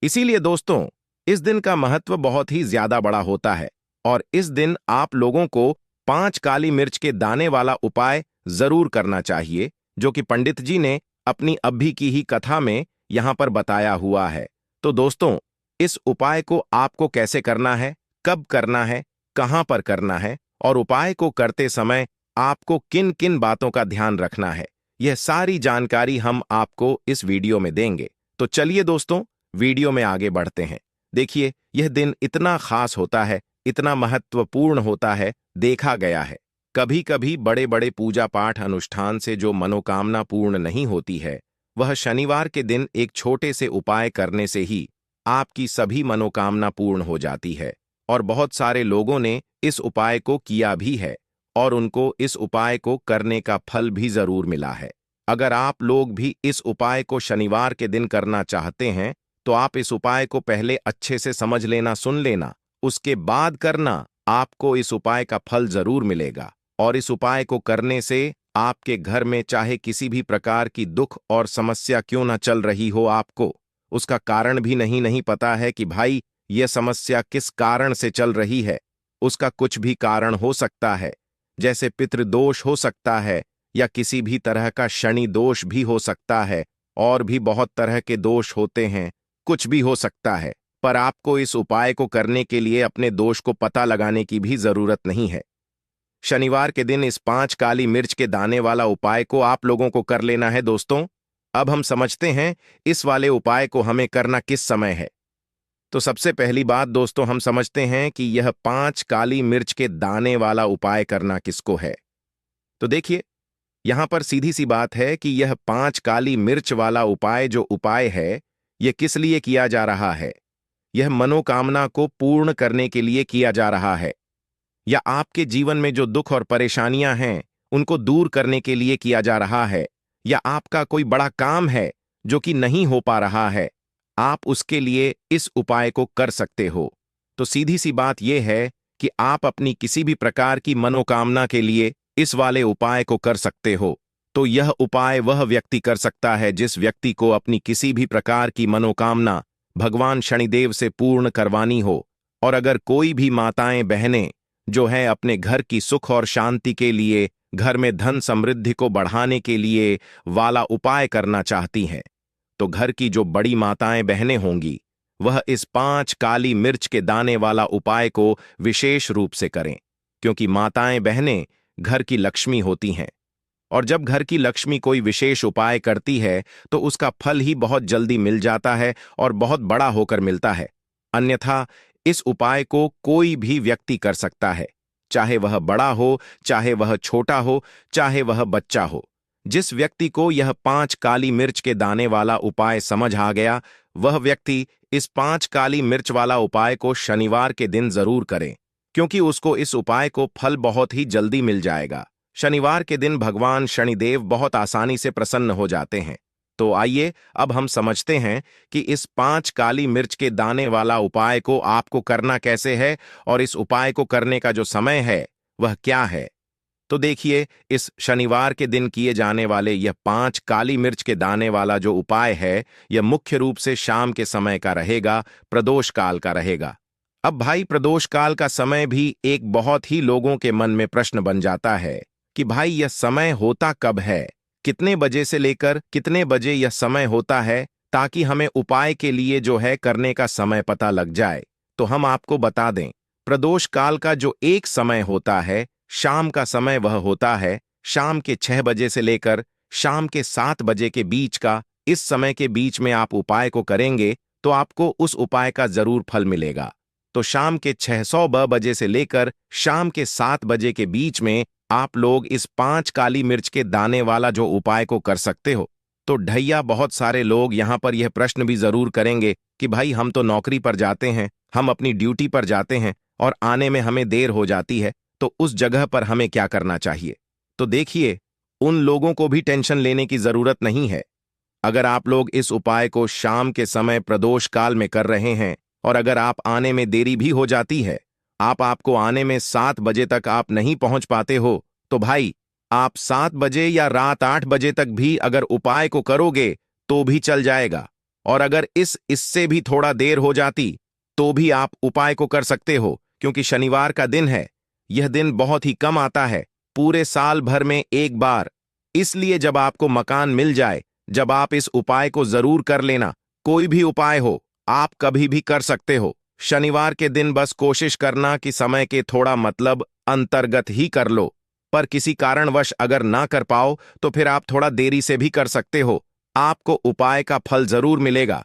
इसीलिए दोस्तों, इस दिन का महत्व बहुत ही ज्यादा बड़ा होता है और इस दिन आप लोगों को 5 काली मिर्च के दाने वाला उपाय जरूर करना चाहिए, जो कि पंडित जी ने अपनी अभी की ही कथा में यहां पर बताया हुआ है। तो दोस्तों, इस उपाय को आपको कैसे करना है, कब करना है, कहां पर करना है और उपाय को करते समय आपको किन किन बातों का ध्यान रखना है, यह सारी जानकारी हम आपको इस वीडियो में देंगे। तो चलिए दोस्तों, वीडियो में आगे बढ़ते हैं। देखिए, यह दिन इतना खास होता है, इतना महत्वपूर्ण होता है, देखा गया है कभी कभी बड़े बड़े पूजा पाठ अनुष्ठान से जो मनोकामना पूर्ण नहीं होती है, वह शनिवार के दिन एक छोटे से उपाय करने से ही आपकी सभी मनोकामना पूर्ण हो जाती है। और बहुत सारे लोगों ने इस उपाय को किया भी है और उनको इस उपाय को करने का फल भी जरूर मिला है। अगर आप लोग भी इस उपाय को शनिवार के दिन करना चाहते हैं, तो आप इस उपाय को पहले अच्छे से समझ लेना, सुन लेना, उसके बाद करना। आपको इस उपाय का फल जरूर मिलेगा और इस उपाय को करने से आपके घर में चाहे किसी भी प्रकार की दुख और समस्या क्यों ना चल रही हो, आपको उसका कारण भी नहीं पता है कि भाई यह समस्या किस कारण से चल रही है। उसका कुछ भी कारण हो सकता है, जैसे पितृदोष हो सकता है या किसी भी तरह का शनि दोष भी हो सकता है, और भी बहुत तरह के दोष होते हैं, कुछ भी हो सकता है। पर आपको इस उपाय को करने के लिए अपने दोष को पता लगाने की भी जरूरत नहीं है। शनिवार के दिन इस 5 काली मिर्च के दाने वाला उपाय को आप लोगों को कर लेना है दोस्तों। अब हम समझते हैं इस वाले उपाय को हमें करना किस समय है। तो सबसे पहली बात दोस्तों, हम समझते हैं कि यह 5 काली मिर्च के दाने वाला उपाय करना किसको है। तो देखिए, यहां पर सीधी सी बात है कि यह 5 काली मिर्च वाला उपाय जो उपाय है, यह किस लिए किया जा रहा है। यह मनोकामना को पूर्ण करने के लिए किया जा रहा है, या आपके जीवन में जो दुख और परेशानियां हैं उनको दूर करने के लिए किया जा रहा है, या आपका कोई बड़ा काम है जो कि नहीं हो पा रहा है, आप उसके लिए इस उपाय को कर सकते हो। तो सीधी सी बात यह है कि आप अपनी किसी भी प्रकार की मनोकामना के लिए इस वाले उपाय को कर सकते हो। तो यह उपाय वह व्यक्ति कर सकता है जिस व्यक्ति को अपनी किसी भी प्रकार की मनोकामना भगवान शनिदेव से पूर्ण करवानी हो। और अगर कोई भी माताएं बहनें जो है अपने घर की सुख और शांति के लिए, घर में धन समृद्धि को बढ़ाने के लिए वाला उपाय करना चाहती हैं, तो घर की जो बड़ी माताएं बहनें होंगी, वह इस 5 काली मिर्च के दाने वाला उपाय को विशेष रूप से करें, क्योंकि माताएं बहनें घर की लक्ष्मी होती हैं। और जब घर की लक्ष्मी कोई विशेष उपाय करती है, तो उसका फल ही बहुत जल्दी मिल जाता है और बहुत बड़ा होकर मिलता है। अन्यथा इस उपाय को कोई भी व्यक्ति कर सकता है, चाहे वह बड़ा हो, चाहे वह छोटा हो, चाहे वह बच्चा हो। जिस व्यक्ति को यह 5 काली मिर्च के दाने वाला उपाय समझ आ गया, वह व्यक्ति इस 5 काली मिर्च वाला उपाय को शनिवार के दिन जरूर करें, क्योंकि उसको इस उपाय को फल बहुत ही जल्दी मिल जाएगा। शनिवार के दिन भगवान शनिदेव बहुत आसानी से प्रसन्न हो जाते हैं। तो आइए अब हम समझते हैं कि इस 5 काली मिर्च के दाने वाला उपाय को आपको करना कैसे है और इस उपाय को करने का जो समय है वह क्या है। तो देखिए, इस शनिवार के दिन किए जाने वाले यह 5 काली मिर्च के दाने वाला जो उपाय है, यह मुख्य रूप से शाम के समय का रहेगा, प्रदोष काल का रहेगा। अब भाई, प्रदोष काल का समय भी एक बहुत ही लोगों के मन में प्रश्न बन जाता है कि भाई यह समय होता कब है, कितने बजे से लेकर कितने बजे यह समय होता है, ताकि हमें उपाय के लिए जो है करने का समय पता लग जाए। तो हम आपको बता दें, प्रदोष काल का जो एक समय होता है, शाम का समय, वह होता है शाम के 6 बजे से लेकर शाम के 7 बजे के बीच का। इस समय के बीच में आप उपाय को करेंगे तो आपको उस उपाय का जरूर फल मिलेगा। तो शाम के 600 बजे से लेकर शाम के 7 बजे के बीच में आप लोग इस 5 काली मिर्च के दाने वाला जो उपाय को कर सकते हो। तो ढैया, बहुत सारे लोग यहां पर यह प्रश्न भी जरूर करेंगे कि भाई हम तो नौकरी पर जाते हैं, हम अपनी ड्यूटी पर जाते हैं और आने में हमें देर हो जाती है, तो उस जगह पर हमें क्या करना चाहिए। तो देखिए, उन लोगों को भी टेंशन लेने की जरूरत नहीं है। अगर आप लोग इस उपाय को शाम के समय प्रदोष काल में कर रहे हैं और अगर आप आने में देरी भी हो जाती है, आपको आने में 7 बजे तक आप नहीं पहुंच पाते हो, तो भाई आप 7 बजे या रात 8 बजे तक भी अगर उपाय को करोगे तो भी चल जाएगा। और अगर इससे भी थोड़ा देर हो जाती तो भी आप उपाय को कर सकते हो, क्योंकि शनिवार का दिन है। यह दिन बहुत ही कम आता है, पूरे साल भर में एक बार। इसलिए जब आपको मकान मिल जाए, जब आप इस उपाय को जरूर कर लेना। कोई भी उपाय हो, आप कभी भी कर सकते हो। शनिवार के दिन बस कोशिश करना कि समय के थोड़ा मतलब अंतर्गत ही कर लो। पर किसी कारणवश अगर ना कर पाओ तो फिर आप थोड़ा देरी से भी कर सकते हो। आपको उपाय का फल जरूर मिलेगा।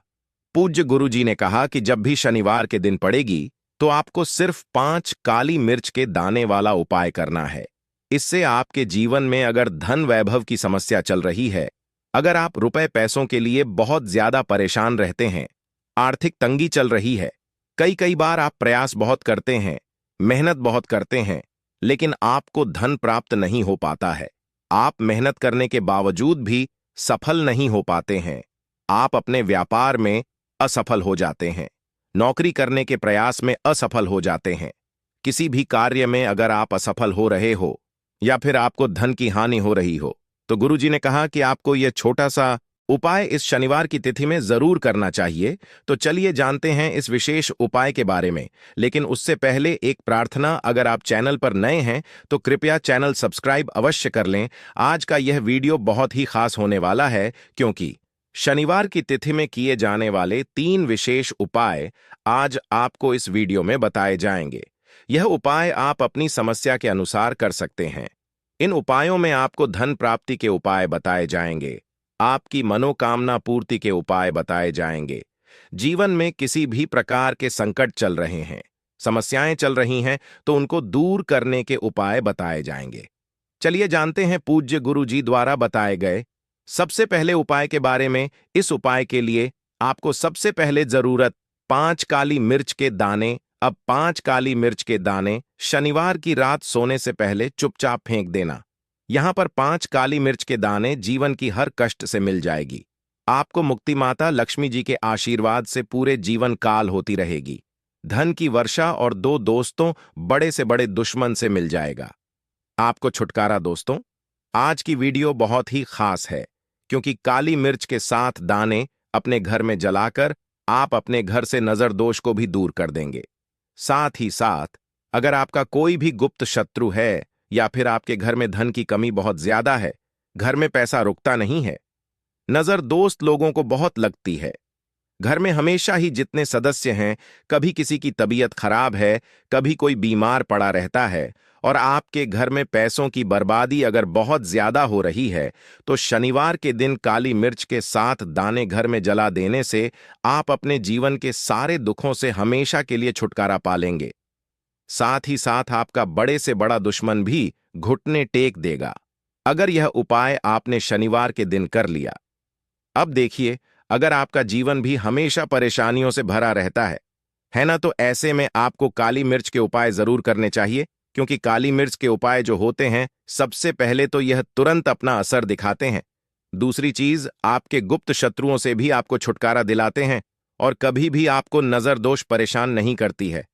पूज्य गुरुजी ने कहा कि जब भी शनिवार के दिन पड़ेगी तो आपको सिर्फ 5 काली मिर्च के दाने वाला उपाय करना है। इससे आपके जीवन में अगर धन वैभव की समस्या चल रही है, अगर आप रुपए पैसों के लिए बहुत ज्यादा परेशान रहते हैं, आर्थिक तंगी चल रही है, कई कई बार आप प्रयास बहुत करते हैं, मेहनत बहुत करते हैं, लेकिन आपको धन प्राप्त नहीं हो पाता है। आप मेहनत करने के बावजूद भी सफल नहीं हो पाते हैं। आप अपने व्यापार में असफल हो जाते हैं, नौकरी करने के प्रयास में असफल हो जाते हैं। किसी भी कार्य में अगर आप असफल हो रहे हो या फिर आपको धन की हानि हो रही हो, तो गुरुजी ने कहा कि आपको यह छोटा सा उपाय इस शनिवार की तिथि में जरूर करना चाहिए। तो चलिए जानते हैं इस विशेष उपाय के बारे में। लेकिन उससे पहले एक प्रार्थना, अगर आप चैनल पर नए हैं तो कृपया चैनल सब्सक्राइब अवश्य कर लें। आज का यह वीडियो बहुत ही खास होने वाला है, क्योंकि शनिवार की तिथि में किए जाने वाले 3 विशेष उपाय आज आपको इस वीडियो में बताए जाएंगे। यह उपाय आप अपनी समस्या के अनुसार कर सकते हैं। इन उपायों में आपको धन प्राप्ति के उपाय बताए जाएंगे, आपकी मनोकामना पूर्ति के उपाय बताए जाएंगे। जीवन में किसी भी प्रकार के संकट चल रहे हैं, समस्याएं चल रही हैं, तो उनको दूर करने के उपाय बताए जाएंगे। चलिए जानते हैं पूज्य गुरु जी द्वारा बताए गए सबसे पहले उपाय के बारे में। इस उपाय के लिए आपको सबसे पहले जरूरत 5 काली मिर्च के दाने। अब 5 काली मिर्च के दाने शनिवार की रात सोने से पहले चुपचाप फेंक देना। यहां पर 5 काली मिर्च के दाने जीवन की हर कष्ट से मिल जाएगी। आपको मुक्ति माता लक्ष्मी जी के आशीर्वाद से पूरे जीवन काल होती रहेगी। धन की वर्षा और 2 दोस्तों, बड़े से बड़े दुश्मन से मिल जाएगा। आपको छुटकारा। दोस्तों, आज की वीडियो बहुत ही खास है, क्योंकि काली मिर्च के 7 दाने अपने घर में जलाकर आप अपने घर से नजर दोष को भी दूर कर देंगे। साथ ही साथ अगर आपका कोई भी गुप्त शत्रु है या फिर आपके घर में धन की कमी बहुत ज्यादा है, घर में पैसा रुकता नहीं है, नजर दोस्त लोगों को बहुत लगती है, घर में हमेशा ही जितने सदस्य हैं, कभी किसी की तबीयत खराब है, कभी कोई बीमार पड़ा रहता है, और आपके घर में पैसों की बर्बादी अगर बहुत ज्यादा हो रही है, तो शनिवार के दिन काली मिर्च के 7 दाने घर में जला देने से आप अपने जीवन के सारे दुखों से हमेशा के लिए छुटकारा पा लेंगे। साथ ही साथ आपका बड़े से बड़ा दुश्मन भी घुटने टेक देगा, अगर यह उपाय आपने शनिवार के दिन कर लिया। अब देखिए, अगर आपका जीवन भी हमेशा परेशानियों से भरा रहता है ना, तो ऐसे में आपको काली मिर्च के उपाय जरूर करने चाहिए, क्योंकि काली मिर्च के उपाय जो होते हैं, सबसे पहले तो यह तुरंत अपना असर दिखाते हैं। दूसरी चीज, आपके गुप्त शत्रुओं से भी आपको छुटकारा दिलाते हैं और कभी भी आपको नजर दोष परेशान नहीं करती है।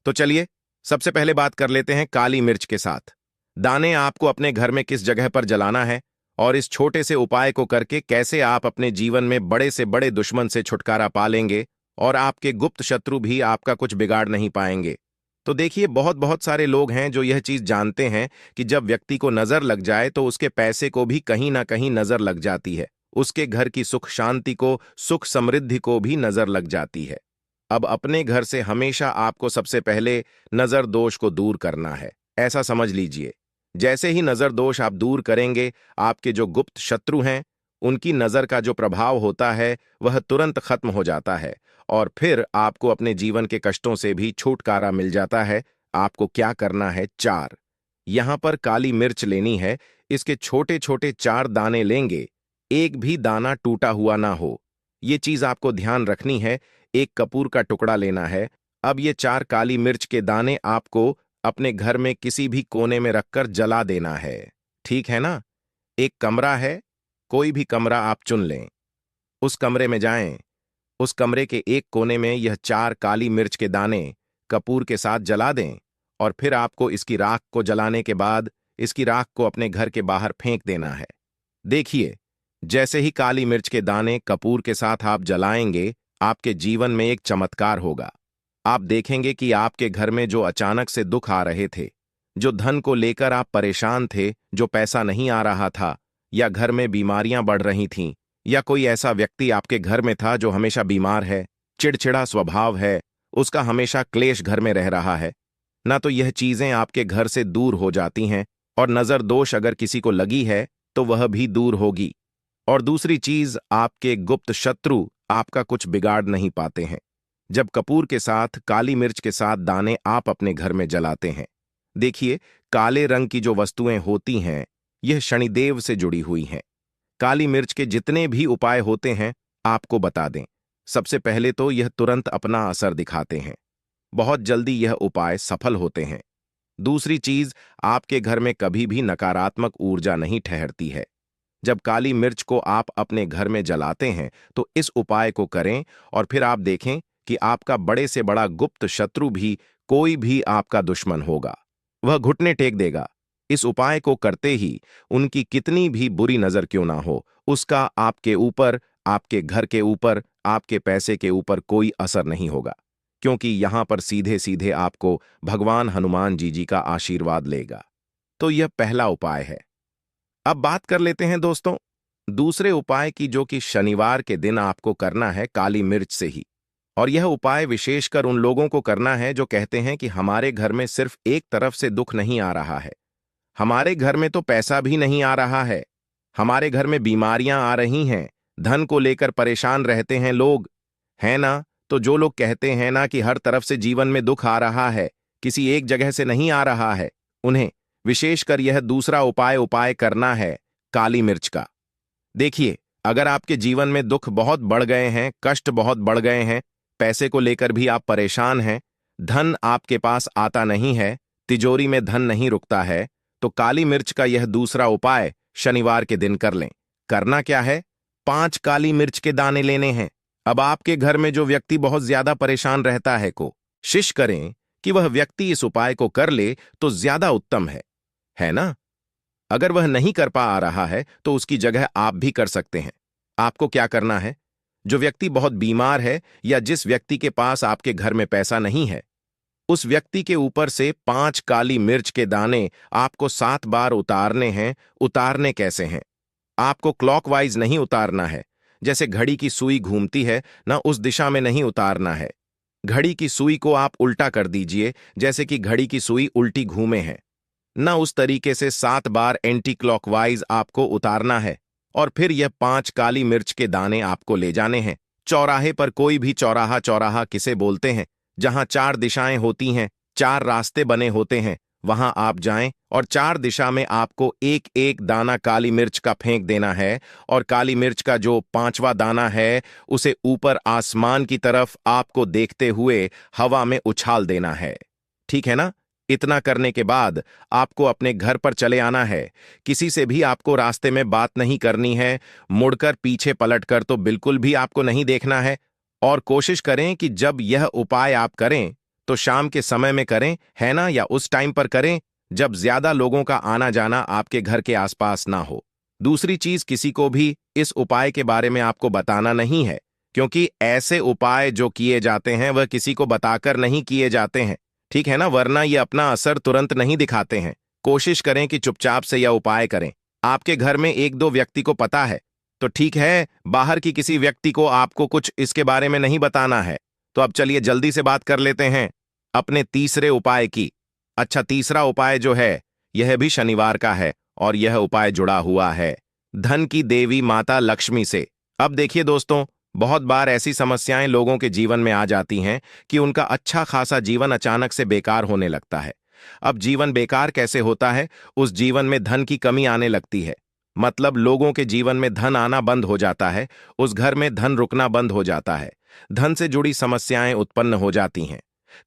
तो चलिए सबसे पहले बात कर लेते हैं काली मिर्च के साथ। दाने आपको अपने घर में किस जगह पर जलाना है और इस छोटे से उपाय को करके कैसे आप अपने जीवन में बड़े से बड़े दुश्मन से छुटकारा पा लेंगे और आपके गुप्त शत्रु भी आपका कुछ बिगाड़ नहीं पाएंगे। तो देखिए, बहुत बहुत सारे लोग हैं जो यह चीज जानते हैं कि जब व्यक्ति को नजर लग जाए तो उसके पैसे को भी कहीं ना कहीं नजर लग जाती है, उसके घर की सुख शांति को, सुख समृद्धि को भी नजर लग जाती है। अब अपने घर से हमेशा आपको सबसे पहले नजर दोष को दूर करना है। ऐसा समझ लीजिए, जैसे ही नजर दोष आप दूर करेंगे, आपके जो गुप्त शत्रु हैं, उनकी नजर का जो प्रभाव होता है वह तुरंत खत्म हो जाता है और फिर आपको अपने जीवन के कष्टों से भी छुटकारा मिल जाता है। आपको क्या करना है? 4 यहां पर काली मिर्च लेनी है। इसके छोटे छोटे 4 दाने लेंगे, एक भी दाना टूटा हुआ ना हो, ये चीज आपको ध्यान रखनी है। एक कपूर का टुकड़ा लेना है। अब ये 4 काली मिर्च के दाने आपको अपने घर में किसी भी कोने में रखकर जला देना है, ठीक है ना? एक कमरा है, कोई भी कमरा आप चुन लें, उस कमरे में जाएं। उस कमरे के एक कोने में यह 4 काली मिर्च के दाने कपूर के साथ जला दें और फिर आपको इसकी राख को जलाने के बाद इसकी राख को अपने घर के बाहर फेंक देना है। देखिए, जैसे ही काली मिर्च के दाने कपूर के साथ आप जलाएंगे, आपके जीवन में एक चमत्कार होगा। आप देखेंगे कि आपके घर में जो अचानक से दुख आ रहे थे, जो धन को लेकर आप परेशान थे, जो पैसा नहीं आ रहा था, या घर में बीमारियां बढ़ रही थीं, या कोई ऐसा व्यक्ति आपके घर में था जो हमेशा बीमार है, चिड़चिड़ा स्वभाव है, उसका हमेशा क्लेश घर में रह रहा है, ना तो यह चीजें आपके घर से दूर हो जाती हैं, और नजर दोष अगर किसी को लगी है तो वह भी दूर होगी। और दूसरी चीज, आपके गुप्त शत्रु आपका कुछ बिगाड़ नहीं पाते हैं। जब कपूर के साथ काली मिर्च के साथ दाने आप अपने घर में जलाते हैं, देखिए, काले रंग की जो वस्तुएं होती हैं, यह शनिदेव से जुड़ी हुई हैं। काली मिर्च के जितने भी उपाय होते हैं, आपको बता दें, सबसे पहले तो यह तुरंत अपना असर दिखाते हैं। बहुत जल्दी यह उपाय सफल होते हैं। दूसरी चीज, आपके घर में कभी भी नकारात्मक ऊर्जा नहीं ठहरती है। जब काली मिर्च को आप अपने घर में जलाते हैं तो इस उपाय को करें, और फिर आप देखें कि आपका बड़े से बड़ा गुप्त शत्रु भी, कोई भी आपका दुश्मन होगा, वह घुटने टेक देगा। इस उपाय को करते ही उनकी कितनी भी बुरी नजर क्यों ना हो, उसका आपके ऊपर, आपके घर के ऊपर, आपके पैसे के ऊपर कोई असर नहीं होगा, क्योंकि यहां पर सीधे सीधे आपको भगवान हनुमान जी का आशीर्वाद लेगा। तो यह पहला उपाय है। अब बात कर लेते हैं दोस्तों दूसरे उपाय की, जो कि शनिवार के दिन आपको करना है काली मिर्च से ही। और यह उपाय विशेषकर उन लोगों को करना है जो कहते हैं कि हमारे घर में सिर्फ एक तरफ से दुख नहीं आ रहा है, हमारे घर में तो पैसा भी नहीं आ रहा है, हमारे घर में बीमारियां आ रही हैं, धन को लेकर परेशान रहते हैं लोग, है ना। तो जो लोग कहते हैं ना कि हर तरफ से जीवन में दुख आ रहा है, किसी एक जगह से नहीं आ रहा है, उन्हें विशेषकर यह दूसरा उपाय करना है काली मिर्च का। देखिए, अगर आपके जीवन में दुख बहुत बढ़ गए हैं, कष्ट बहुत बढ़ गए हैं, पैसे को लेकर भी आप परेशान हैं, धन आपके पास आता नहीं है, तिजोरी में धन नहीं रुकता है, तो काली मिर्च का यह दूसरा उपाय शनिवार के दिन कर लें। करना क्या है, 5 काली मिर्च के दाने लेने हैं। अब आपके घर में जो व्यक्ति बहुत ज्यादा परेशान रहता है, कोशिश करें कि वह व्यक्ति इस उपाय को कर ले तो ज्यादा उत्तम है ना। अगर वह नहीं कर पा रहा है तो उसकी जगह आप भी कर सकते हैं। आपको क्या करना है, जो व्यक्ति बहुत बीमार है या जिस व्यक्ति के पास आपके घर में पैसा नहीं है, उस व्यक्ति के ऊपर से 5 काली मिर्च के दाने आपको 7 बार उतारने हैं। उतारने कैसे हैं, आपको क्लॉकवाइज नहीं उतारना है, जैसे घड़ी की सुई घूमती है ना, उस दिशा में नहीं उतारना है। घड़ी की सुई को आप उल्टा कर दीजिए, जैसे कि घड़ी की सुई उल्टी घूमे है ना, उस तरीके से 7 बार एंटी क्लॉकवाइज आपको उतारना है। और फिर यह 5 काली मिर्च के दाने आपको ले जाने हैं चौराहे पर। कोई भी चौराहा, चौराहा किसे बोलते हैं, जहां 4 दिशाएं होती हैं, 4 रास्ते बने होते हैं, वहां आप जाएं और 4 दिशा में आपको एक एक दाना काली मिर्च का फेंक देना है। और काली मिर्च का जो 5वां दाना है, उसे ऊपर आसमान की तरफ आपको देखते हुए हवा में उछाल देना है। ठीक है ना। इतना करने के बाद आपको अपने घर पर चले आना है। किसी से भी आपको रास्ते में बात नहीं करनी है, मुड़कर पीछे पलटकर तो बिल्कुल भी आपको नहीं देखना है। और कोशिश करें कि जब यह उपाय आप करें तो शाम के समय में करें, है ना, या उस टाइम पर करें जब ज्यादा लोगों का आना जाना आपके घर के आसपास ना हो। दूसरी चीज, किसी को भी इस उपाय के बारे में आपको बताना नहीं है, क्योंकि ऐसे उपाय जो किए जाते हैं वह किसी को बताकर नहीं किए जाते हैं, ठीक है ना, वरना ये अपना असर तुरंत नहीं दिखाते हैं। कोशिश करें कि चुपचाप से यह उपाय करें। आपके घर में 1-2 व्यक्ति को पता है तो ठीक है, बाहर की किसी व्यक्ति को आपको कुछ इसके बारे में नहीं बताना है। तो अब चलिए जल्दी से बात कर लेते हैं अपने तीसरे उपाय की। अच्छा, तीसरा उपाय जो है यह भी शनिवार का है, और यह उपाय जुड़ा हुआ है धन की देवी माता लक्ष्मी से। अब देखिए दोस्तों, बहुत बार ऐसी समस्याएं लोगों के जीवन में आ जाती हैं कि उनका अच्छा खासा जीवन अचानक से बेकार होने लगता है। अब जीवन बेकार कैसे होता है, उस जीवन में धन की कमी आने लगती है, मतलब लोगों के जीवन में धन आना बंद हो जाता है, उस घर में धन रुकना बंद हो जाता है, धन से जुड़ी समस्याएं उत्पन्न हो जाती हैं।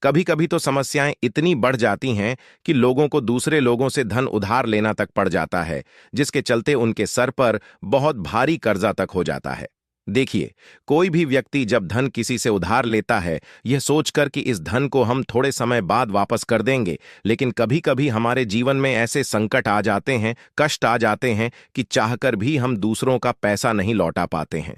कभी कभी तो समस्याएं इतनी बढ़ जाती हैं कि लोगों को दूसरे लोगों से धन उधार लेना तक पड़ जाता है, जिसके चलते उनके सर पर बहुत भारी कर्जा तक हो जाता है। देखिए, कोई भी व्यक्ति जब धन किसी से उधार लेता है, यह सोचकर कि इस धन को हम थोड़े समय बाद वापस कर देंगे, लेकिन कभी कभी हमारे जीवन में ऐसे संकट आ जाते हैं, कष्ट आ जाते हैं कि चाहकर भी हम दूसरों का पैसा नहीं लौटा पाते हैं।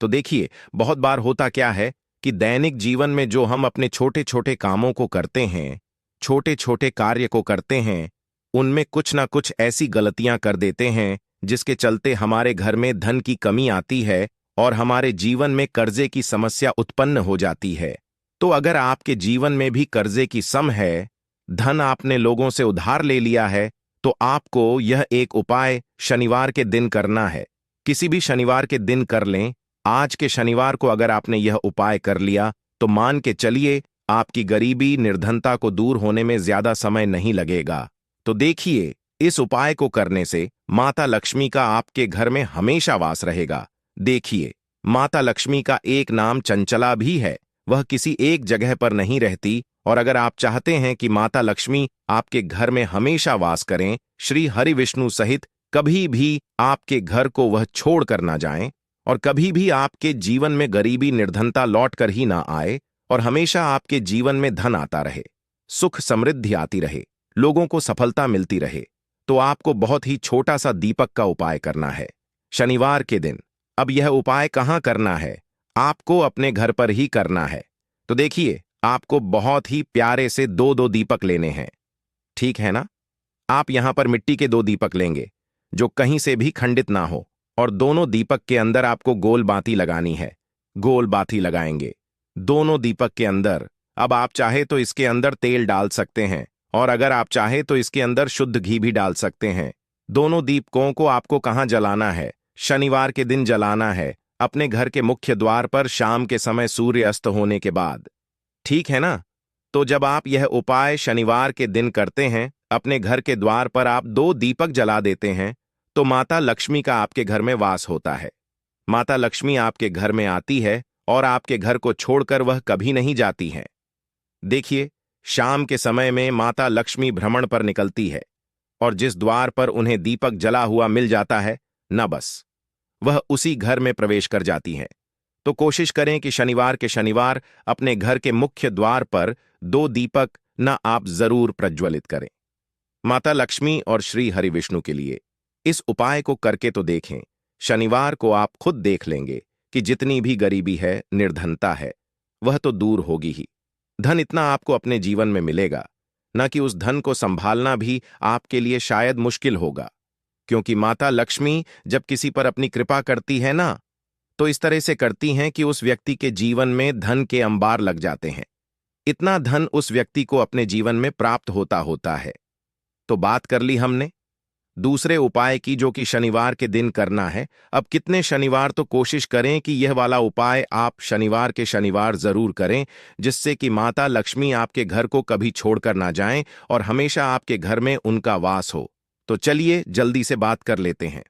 तो देखिए, बहुत बार होता क्या है कि दैनिक जीवन में जो हम अपने छोटे छोटे कामों को करते हैं, छोटे छोटे कार्य को करते हैं, उनमें कुछ ना कुछ ऐसी गलतियां कर देते हैं जिसके चलते हमारे घर में धन की कमी आती है और हमारे जीवन में कर्जे की समस्या उत्पन्न हो जाती है। तो अगर आपके जीवन में भी कर्जे की सम है, धन आपने लोगों से उधार ले लिया है, तो आपको यह एक उपाय शनिवार के दिन करना है। किसी भी शनिवार के दिन कर लें। आज के शनिवार को अगर आपने यह उपाय कर लिया तो मान के चलिए आपकी गरीबी निर्धनता को दूर होने में ज्यादा समय नहीं लगेगा। तो देखिए, इस उपाय को करने से माता लक्ष्मी का आपके घर में हमेशा वास रहेगा। देखिए, माता लक्ष्मी का एक नाम चंचला भी है। वह किसी एक जगह पर नहीं रहती, और अगर आप चाहते हैं कि माता लक्ष्मी आपके घर में हमेशा वास करें, श्री हरि विष्णु सहित, कभी भी आपके घर को वह छोड़ कर ना जाएं, और कभी भी आपके जीवन में गरीबी निर्धनता लौट कर ही ना आए, और हमेशा आपके जीवन में धन आता रहे, सुख समृद्धि आती रहे, लोगों को सफलता मिलती रहे, तो आपको बहुत ही छोटा सा दीपक का उपाय करना है शनिवार के दिन। अब यह उपाय कहाँ करना है? आपको अपने घर पर ही करना है। तो देखिए, आपको बहुत ही प्यारे से दो दो दीपक लेने हैं, ठीक है ना? आप यहां पर मिट्टी के दो दीपक लेंगे जो कहीं से भी खंडित ना हो, और दोनों दीपक के अंदर आपको गोल बाती लगानी है। गोल बाती लगाएंगे दोनों दीपक के अंदर। अब आप चाहे तो इसके अंदर तेल डाल सकते हैं, और अगर आप चाहे तो इसके अंदर शुद्ध घी भी डाल सकते हैं। दोनों दीपकों को आपको कहाँ जलाना है? शनिवार के दिन जलाना है, अपने घर के मुख्य द्वार पर शाम के समय सूर्य अस्त होने के बाद, ठीक है ना? तो जब आप यह उपाय शनिवार के दिन करते हैं, अपने घर के द्वार पर आप दो दीपक जला देते हैं, तो माता लक्ष्मी का आपके घर में वास होता है। माता लक्ष्मी आपके घर में आती है और आपके घर को छोड़कर वह कभी नहीं जाती है। देखिए, शाम के समय में माता लक्ष्मी भ्रमण पर निकलती है, और जिस द्वार पर उन्हें दीपक जला हुआ मिल जाता है न, बस वह उसी घर में प्रवेश कर जाती हैं। तो कोशिश करें कि शनिवार के शनिवार अपने घर के मुख्य द्वार पर दो दीपक न आप जरूर प्रज्वलित करें, माता लक्ष्मी और श्री हरि विष्णु के लिए। इस उपाय को करके तो देखें, शनिवार को आप खुद देख लेंगे कि जितनी भी गरीबी है, निर्धनता है, वह तो दूर होगी ही। धन इतना आपको अपने जीवन में मिलेगा न कि उस धन को संभालना भी आपके लिए शायद मुश्किल होगा, क्योंकि माता लक्ष्मी जब किसी पर अपनी कृपा करती है ना, तो इस तरह से करती हैं कि उस व्यक्ति के जीवन में धन के अंबार लग जाते हैं। इतना धन उस व्यक्ति को अपने जीवन में प्राप्त होता है। तो बात कर ली हमने दूसरे उपाय की, जो कि शनिवार के दिन करना है। अब कितने शनिवार तो कोशिश करें कि यह वाला उपाय आप शनिवार के शनिवार जरूर करें, जिससे कि माता लक्ष्मी आपके घर को कभी छोड़कर ना जाएं और हमेशा आपके घर में उनका वास हो। तो चलिए जल्दी से बात कर लेते हैं।